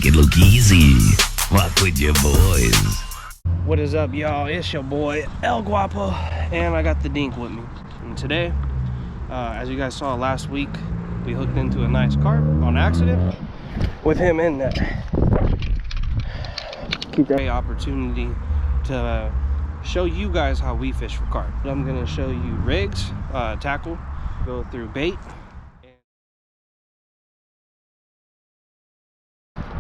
it look easy. Walk with your boys. What is up, y'all? It's your boy El Guapo, and I got the dink with me. And today, as you guys saw last week, we hooked into a nice carp on accident with him in there. Keep that opportunity to show you guys how we fish for carp. I'm gonna show you rigs, tackle, go through bait.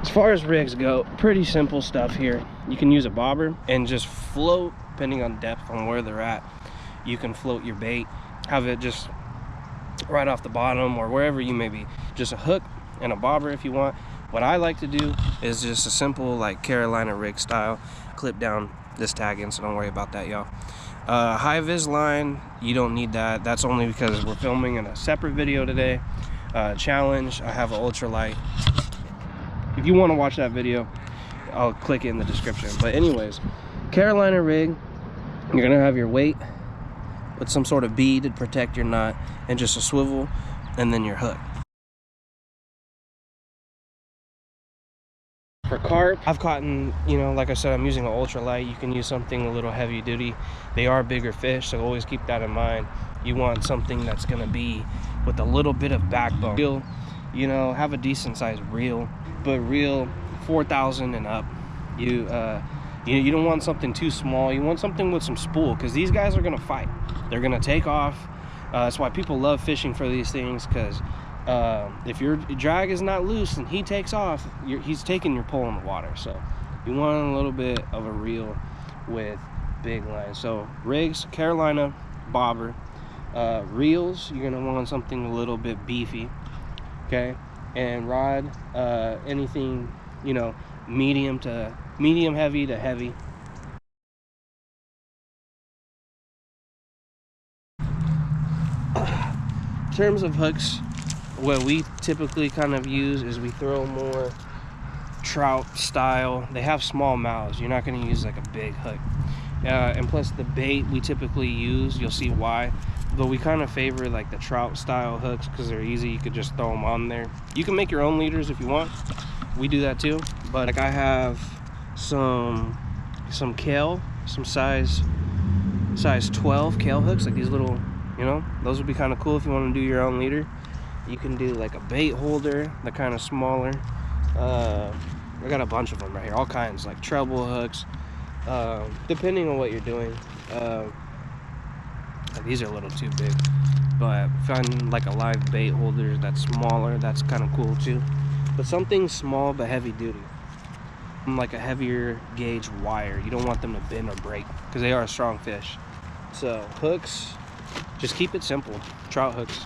As far as rigs go, pretty simple stuff here. You can use a bobber and just float, depending on depth on where they're at. You can float your bait, have it just right off the bottom or wherever you may be. Just a hook and a bobber if you want. What I like to do is just a simple like Carolina rig style, clip down this tag in, so don't worry about that, y'all. High vis line, you don't need that. That's only because we're filming in a separate video today. Challenge, I have an ultralight. If you want to watch that video, I'll click it in the description. But anyways, Carolina rig, you're gonna have your weight with some sort of bead to protect your knot, and just a swivel, and then your hook. For carp, I've caught in, like I said, I'm using an ultralight. You can use something a little heavy duty. They are bigger fish, so always keep that in mind. You want something that's gonna be with a little bit of backbone. Reel, have a decent sized reel, but reel 4,000 and up. You don't want something too small. You want something with some spool, because these guys are gonna fight. They're gonna take off. That's why people love fishing for these things, because if your drag is not loose and he takes off, he's taking your pole in the water. So you want a little bit of a reel with big line. So rigs, Carolina, bobber. Reels, you're gonna want something a little bit beefy, okay? And rod, anything, medium heavy to heavy. In terms of hooks, what we typically kind of use is we throw more trout style. They have small mouths. You're not going to use like a big hook. And plus the bait we typically use, you'll see why, but we kind of favor like the trout style hooks because they're easy. You could just throw them on there. You can make your own leaders if you want. We do that too. But like I have some kale, some size 12 kale hooks, like these little, those would be kind of cool if you want to do your own leader. You can do like a bait holder, the kind of smaller. I got a bunch of them right here, all kinds, like treble hooks, depending on what you're doing. These are a little too big, but find like a live bait holder that's smaller, that's kind of cool too. But something small but heavy duty, like a heavier gauge wire. You don't want them to bend or break because they are a strong fish. So hooks, just keep it simple. Trout hooks,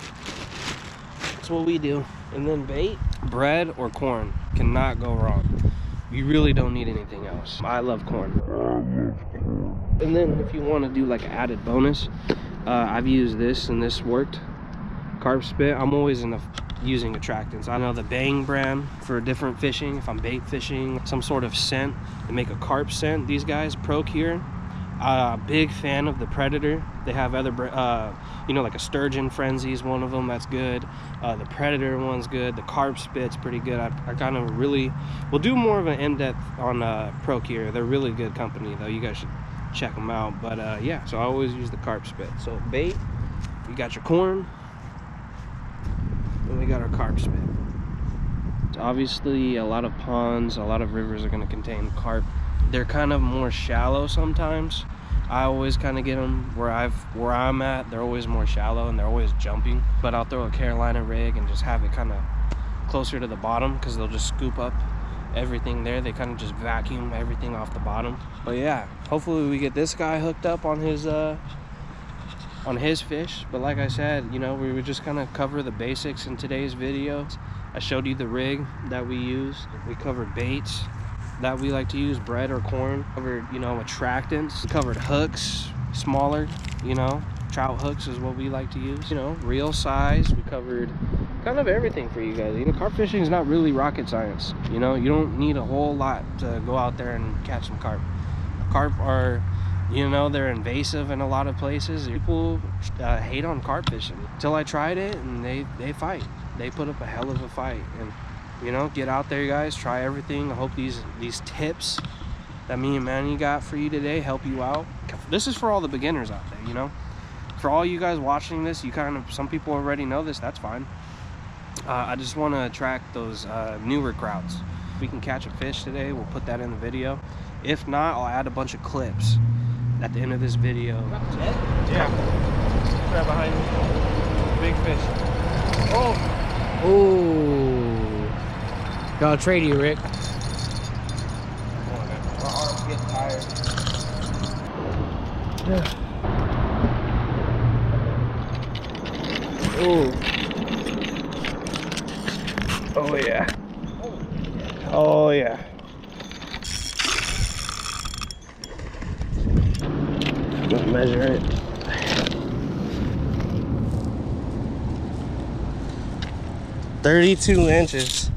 that's what we do. And then bait, bread or corn, cannot go wrong. You really don't need anything else. I love corn. And then if you want to do like an added bonus, I've used this and this worked. Carp spit, I'm always using attractants. I know the Bang brand for different fishing. If I'm bait fishing, some sort of scent to make a carp scent, these guys, Procure. Big fan of the Predator. They have other, like a Sturgeon Frenzy is one of them that's good. The Predator one's good. The Carp Spit's pretty good. I kind of we'll do more of an in-depth on Procure. They're really good company though. You guys should check them out. But yeah, so I always use the Carp Spit. So bait, you got your corn, and we got our Carp Spit. So obviously a lot of ponds, a lot of rivers are going to contain carp. They're kind of more shallow sometimes. I always kind of get them where I'm at. They're always more shallow and they're always jumping. But I'll throw a Carolina rig and just have it kind of closer to the bottom because they'll just scoop up everything there. They kind of just vacuum everything off the bottom. But yeah, hopefully we get this guy hooked up on his fish. But like I said, we would just kind of cover the basics in today's video. I showed you the rig that we use. We covered baits that we like to use, bread or corn. Covered, attractants. We covered hooks, smaller, trout hooks is what we like to use. Reel size. We covered kind of everything for you guys. Carp fishing is not really rocket science. You don't need a whole lot to go out there and catch some carp. Carp are, they're invasive in a lot of places. People hate on carp fishing. Until I tried it, and they fight. They put up a hell of a fight. And You know, get out there, guys. Try everything. I hope these tips that me and Manny got for you today help you out. This is for all the beginners out there, you know. For all you guys watching this, you some people already know this. That's fine. I just want to attract those newer crowds. If we can catch a fish today, we'll put that in the video. If not, I'll add a bunch of clips at the end of this video. Yeah. Right behind me. Big fish. Oh. Ooh. I'll trade you, Rick. My arms get tired. Ooh. Oh yeah. Oh yeah. Let's measure it. 32 inches.